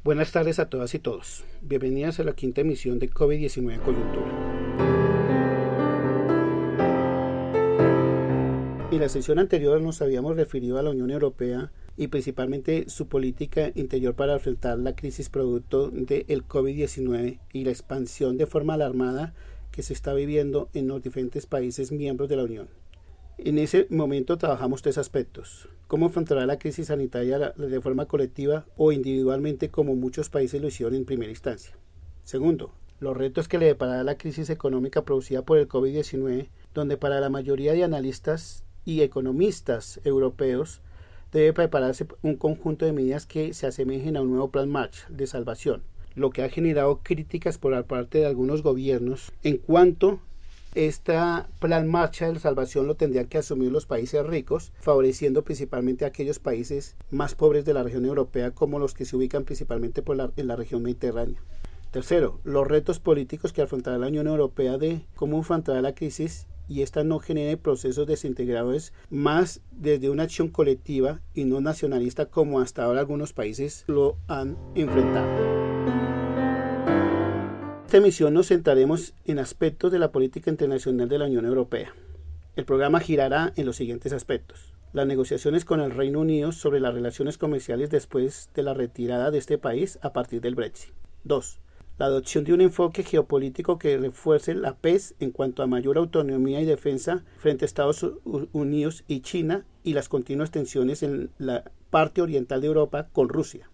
Buenas tardes a todas y todos. Bienvenidas a la quinta emisión de COVID-19 Coyuntura. En la sesión anterior nos habíamos referido a la Unión Europea y principalmente su política interior para enfrentar la crisis producto del COVID-19 y la expansión de forma alarmada que se está viviendo en los diferentes países miembros de la Unión. En ese momento trabajamos tres aspectos: cómo afrontará la crisis sanitaria de forma colectiva o individualmente, como muchos países lo hicieron en primera instancia. Segundo, los retos que le deparará la crisis económica producida por el COVID-19, donde para la mayoría de analistas y economistas europeos debe prepararse un conjunto de medidas que se asemejen a un nuevo plan Marshall de salvación, lo que ha generado críticas por parte de algunos gobiernos en cuanto este plan Marshall de salvación lo tendrían que asumir los países ricos, favoreciendo principalmente a aquellos países más pobres de la región europea, como los que se ubican principalmente en la región mediterránea. Tercero, los retos políticos que afrontará la Unión Europea de cómo afrontará la crisis y esta no genere procesos desintegradores, más desde una acción colectiva y no nacionalista como hasta ahora algunos países lo han enfrentado. En esta emisión nos centraremos en aspectos de la política internacional de la Unión Europea. El programa girará en los siguientes aspectos: las negociaciones con el Reino Unido sobre las relaciones comerciales después de la retirada de este país a partir del Brexit. 2. La adopción de un enfoque geopolítico que refuerce la PES en cuanto a mayor autonomía y defensa frente a Estados Unidos y China y las continuas tensiones en la parte oriental de Europa con Rusia.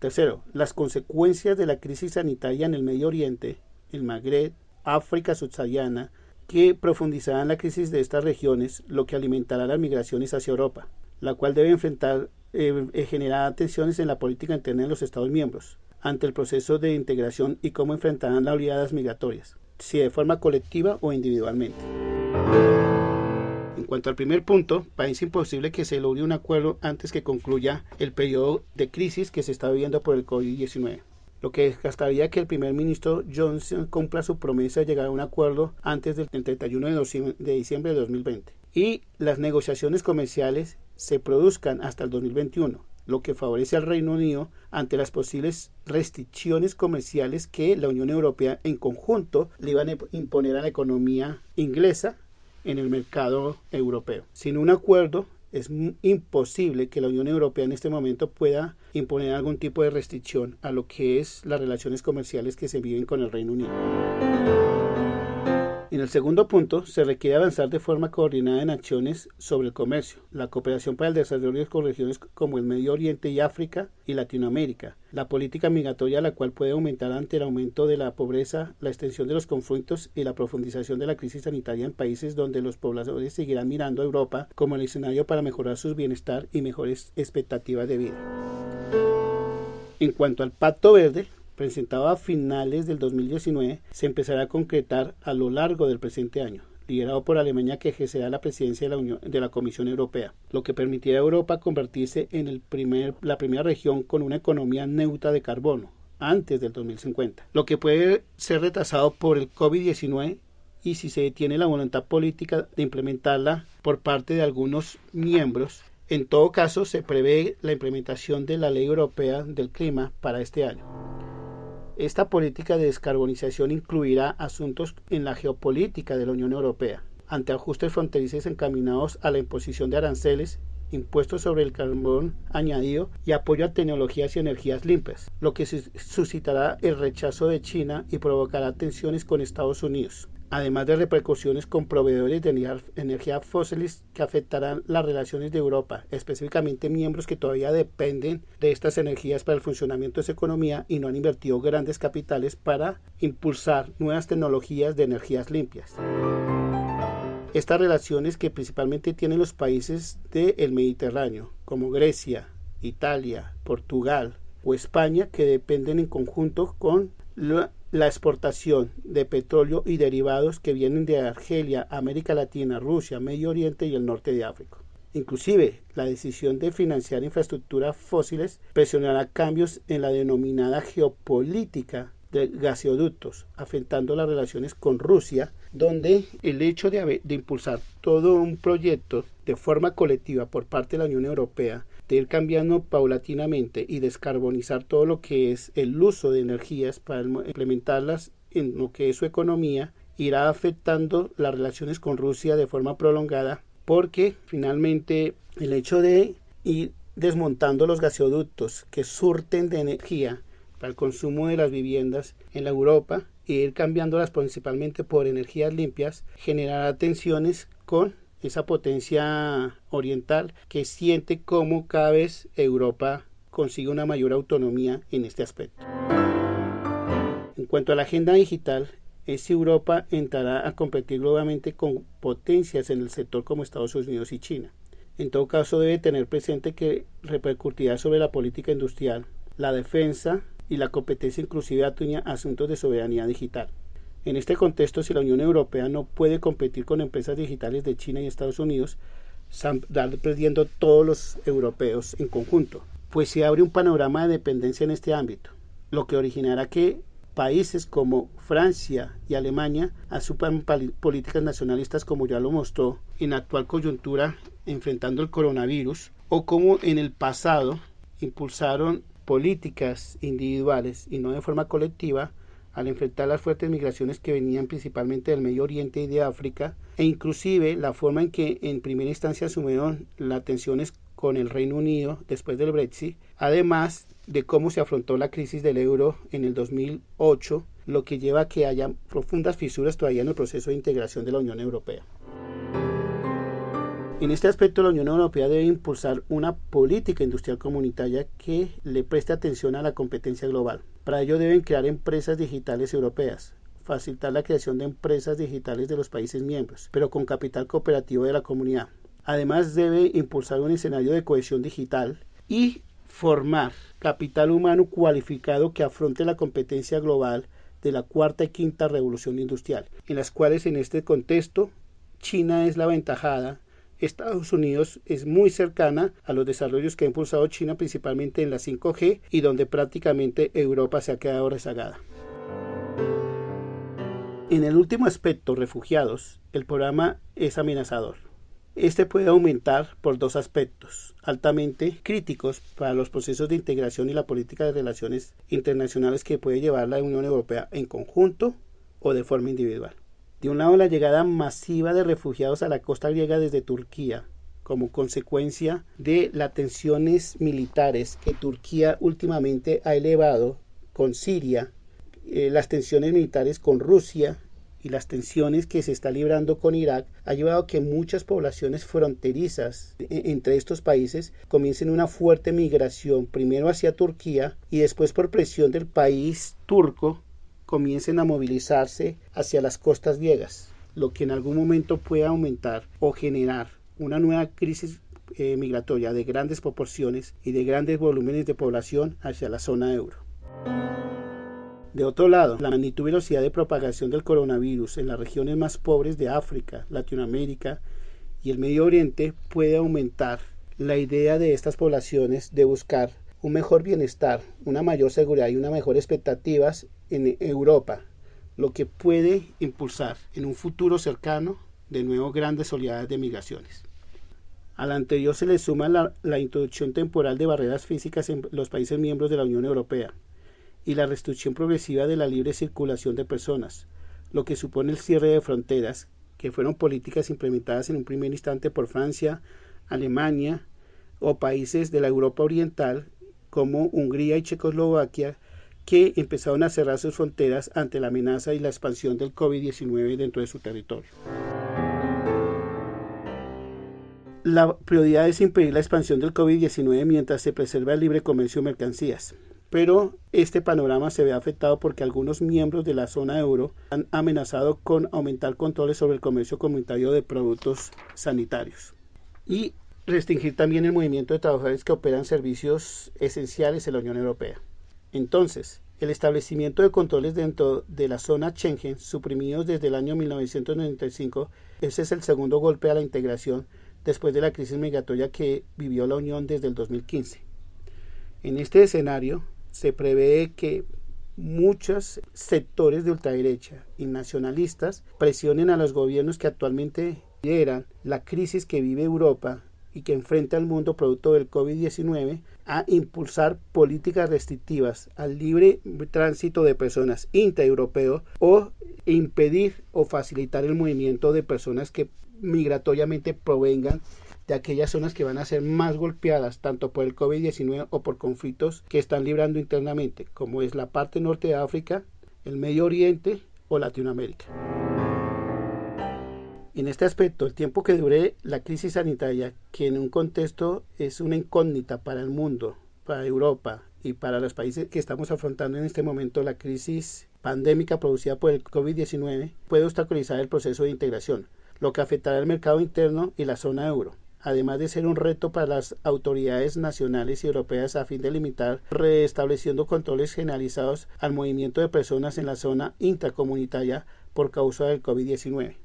Tercero, las consecuencias de la crisis sanitaria en el Medio Oriente, el Magreb, África subsahariana, que profundizarán la crisis de estas regiones, lo que alimentará las migraciones hacia Europa, la cual debe generar tensiones en la política interna de los Estados miembros ante el proceso de integración y cómo enfrentarán las oleadas migratorias, si de forma colectiva o individualmente. En cuanto al primer punto, parece imposible que se logre un acuerdo antes que concluya el periodo de crisis que se está viviendo por el COVID-19, lo que desgastaría que el primer ministro Johnson cumpla su promesa de llegar a un acuerdo antes del 31 de diciembre de 2020 y las negociaciones comerciales se produzcan hasta el 2021, lo que favorece al Reino Unido ante las posibles restricciones comerciales que la Unión Europea en conjunto le iban a imponer a la economía inglesa en el mercado europeo. Sin un acuerdo es imposible que la Unión Europea en este momento pueda imponer algún tipo de restricción a lo que es las relaciones comerciales que se viven con el Reino Unido. En el segundo punto, se requiere avanzar de forma coordinada en acciones sobre el comercio, la cooperación para el desarrollo con regiones como el Medio Oriente y África y Latinoamérica, la política migratoria, la cual puede aumentar ante el aumento de la pobreza, la extensión de los conflictos y la profundización de la crisis sanitaria en países donde los pobladores seguirán mirando a Europa como el escenario para mejorar su bienestar y mejores expectativas de vida. En cuanto al Pacto Verde, presentado a finales del 2019, se empezará a concretar a lo largo del presente año, liderado por Alemania, que ejercerá la presidencia de la Comisión Europea, lo que permitirá a Europa convertirse en la primera región con una economía neutra de carbono antes del 2050, lo que puede ser retrasado por el COVID-19 y si se detiene la voluntad política de implementarla por parte de algunos miembros. En todo caso, se prevé la implementación de la Ley Europea del Clima para este año. Esta política de descarbonización incluirá asuntos en la geopolítica de la Unión Europea, ante ajustes fronterizos encaminados a la imposición de aranceles, impuestos sobre el carbón añadido y apoyo a tecnologías y energías limpias, lo que suscitará el rechazo de China y provocará tensiones con Estados Unidos, además de repercusiones con proveedores de energía fósiles que afectarán las relaciones de Europa, específicamente miembros que todavía dependen de estas energías para el funcionamiento de su economía y no han invertido grandes capitales para impulsar nuevas tecnologías de energías limpias. Estas relaciones que principalmente tienen los países del Mediterráneo, como Grecia, Italia, Portugal o España, que dependen en conjunto con la exportación de petróleo y derivados que vienen de Argelia, América Latina, Rusia, Medio Oriente y el norte de África. Inclusive, la decisión de financiar infraestructuras fósiles presionará cambios en la denominada geopolítica de gasoductos, afectando las relaciones con Rusia, donde el hecho de impulsar todo un proyecto de forma colectiva por parte de la Unión Europea de ir cambiando paulatinamente y descarbonizar todo lo que es el uso de energías para implementarlas en lo que es su economía, irá afectando las relaciones con Rusia de forma prolongada, porque finalmente el hecho de ir desmontando los gasoductos que surten de energía para el consumo de las viviendas en la Europa e ir cambiándolas principalmente por energías limpias, generará tensiones con esa potencia oriental que siente como cada vez Europa consigue una mayor autonomía en este aspecto. En cuanto a la agenda digital, es si Europa entrará a competir globalmente con potencias en el sector como Estados Unidos y China. En todo caso, debe tener presente que repercutirá sobre la política industrial, la defensa y la competencia, inclusive atañe asuntos de soberanía digital. En este contexto, si la Unión Europea no puede competir con empresas digitales de China y Estados Unidos, saldrán perdiendo todos los europeos en conjunto, pues se abre un panorama de dependencia en este ámbito, lo que originará que países como Francia y Alemania asuman políticas nacionalistas, como ya lo mostró en la actual coyuntura enfrentando el coronavirus, o como en el pasado impulsaron políticas individuales y no de forma colectiva al enfrentar las fuertes migraciones que venían principalmente del Medio Oriente y de África, e inclusive la forma en que en primera instancia asumieron las tensiones con el Reino Unido después del Brexit, además de cómo se afrontó la crisis del euro en el 2008, lo que lleva a que haya profundas fisuras todavía en el proceso de integración de la Unión Europea. En este aspecto, la Unión Europea debe impulsar una política industrial comunitaria que le preste atención a la competencia global. Para ello deben crear empresas digitales europeas, facilitar la creación de empresas digitales de los países miembros, pero con capital cooperativo de la comunidad. Además, debe impulsar un escenario de cohesión digital y formar capital humano cualificado que afronte la competencia global de la cuarta y quinta revolución industrial, en las cuales en este contexto China es la aventajada. Estados Unidos es muy cercana a los desarrollos que ha impulsado China, principalmente en la 5G, y donde prácticamente Europa se ha quedado rezagada. En el último aspecto, refugiados, el programa es amenazador. Este puede aumentar por dos aspectos altamente críticos para los procesos de integración y la política de relaciones internacionales que puede llevar la Unión Europea en conjunto o de forma individual. De un lado, la llegada masiva de refugiados a la costa griega desde Turquía, como consecuencia de las tensiones militares que Turquía últimamente ha elevado con Siria, las tensiones militares con Rusia y las tensiones que se está librando con Irak, ha llevado a que muchas poblaciones fronterizas entre estos países comiencen una fuerte migración, primero hacia Turquía y después por presión del país turco comiencen a movilizarse hacia las costas griegas, lo que en algún momento puede aumentar o generar una nueva crisis migratoria de grandes proporciones y de grandes volúmenes de población hacia la zona euro. De otro lado, la magnitud y velocidad de propagación del coronavirus en las regiones más pobres de África, Latinoamérica y el Medio Oriente puede aumentar la idea de estas poblaciones de buscar un mejor bienestar, una mayor seguridad y unas mejores expectativas en Europa, lo que puede impulsar en un futuro cercano de nuevo grandes oleadas de migraciones. A la anterior se le suma la introducción temporal de barreras físicas en los países miembros de la Unión Europea y la restricción progresiva de la libre circulación de personas, lo que supone el cierre de fronteras, que fueron políticas implementadas en un primer instante por Francia, Alemania o países de la Europa Oriental como Hungría y Checoslovaquia, que empezaron a cerrar sus fronteras ante la amenaza y la expansión del COVID-19 dentro de su territorio. La prioridad es impedir la expansión del COVID-19 mientras se preserva el libre comercio de mercancías. Pero este panorama se ve afectado porque algunos miembros de la zona euro han amenazado con aumentar controles sobre el comercio comunitario de productos sanitarios y restringir también el movimiento de trabajadores que operan servicios esenciales en la Unión Europea. Entonces, el establecimiento de controles dentro de la zona Schengen, suprimidos desde el año 1995, ese es el segundo golpe a la integración después de la crisis migratoria que vivió la Unión desde el 2015. En este escenario, se prevé que muchos sectores de ultraderecha y nacionalistas presionen a los gobiernos que actualmente lideran la crisis que vive Europa y que enfrenta al mundo producto del COVID-19 a impulsar políticas restrictivas al libre tránsito de personas intraeuropeos o impedir o facilitar el movimiento de personas que migratoriamente provengan de aquellas zonas que van a ser más golpeadas tanto por el COVID-19 o por conflictos que están librando internamente, como es la parte norte de África, el Medio Oriente o Latinoamérica. En este aspecto, el tiempo que dure la crisis sanitaria, que en un contexto es una incógnita para el mundo, para Europa y para los países que estamos afrontando en este momento la crisis pandémica producida por el COVID-19, puede obstaculizar el proceso de integración, lo que afectará el mercado interno y la zona euro, además de ser un reto para las autoridades nacionales y europeas a fin de limitar, restableciendo controles generalizados al movimiento de personas en la zona intracomunitaria por causa del COVID-19.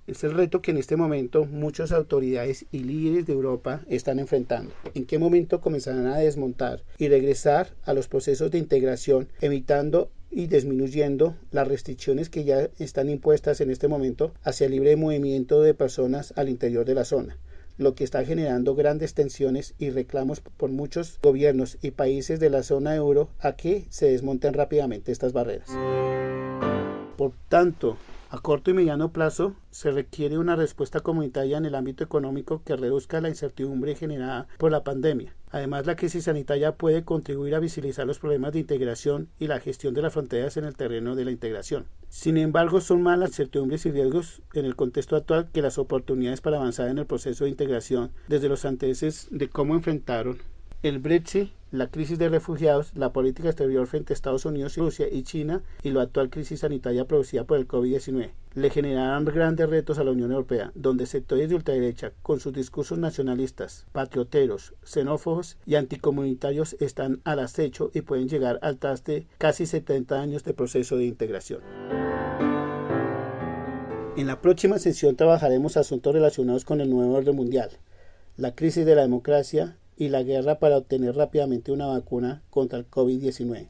Es el reto que en este momento muchas autoridades y líderes de Europa están enfrentando. ¿En qué momento comenzarán a desmontar y regresar a los procesos de integración, evitando y disminuyendo las restricciones que ya están impuestas en este momento hacia el libre movimiento de personas al interior de la zona, lo que está generando grandes tensiones y reclamos por muchos gobiernos y países de la zona euro a que se desmonten rápidamente estas barreras? Por tanto, a corto y mediano plazo se requiere una respuesta comunitaria en el ámbito económico que reduzca la incertidumbre generada por la pandemia. Además, la crisis sanitaria puede contribuir a visibilizar los problemas de integración y la gestión de las fronteras en el terreno de la integración. Sin embargo, son más las incertidumbres y riesgos en el contexto actual que las oportunidades para avanzar en el proceso de integración desde los antecedentes de cómo enfrentaron el Brexit, la crisis de refugiados, la política exterior frente a Estados Unidos, Rusia y China y la actual crisis sanitaria producida por el COVID-19. Le generarán grandes retos a la Unión Europea, donde sectores de ultraderecha, con sus discursos nacionalistas, patrioteros, xenófobos y anticomunitarios están al acecho y pueden llegar al traste casi 70 años de proceso de integración. En la próxima sesión trabajaremos asuntos relacionados con el nuevo orden mundial, la crisis de la democracia y la guerra para obtener rápidamente una vacuna contra el COVID-19,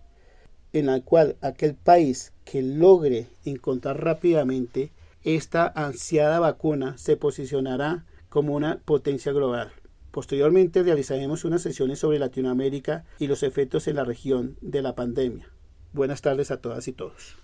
en la cual aquel país que logre encontrar rápidamente esta ansiada vacuna se posicionará como una potencia global. Posteriormente realizaremos unas sesiones sobre Latinoamérica y los efectos en la región de la pandemia. Buenas tardes a todas y todos.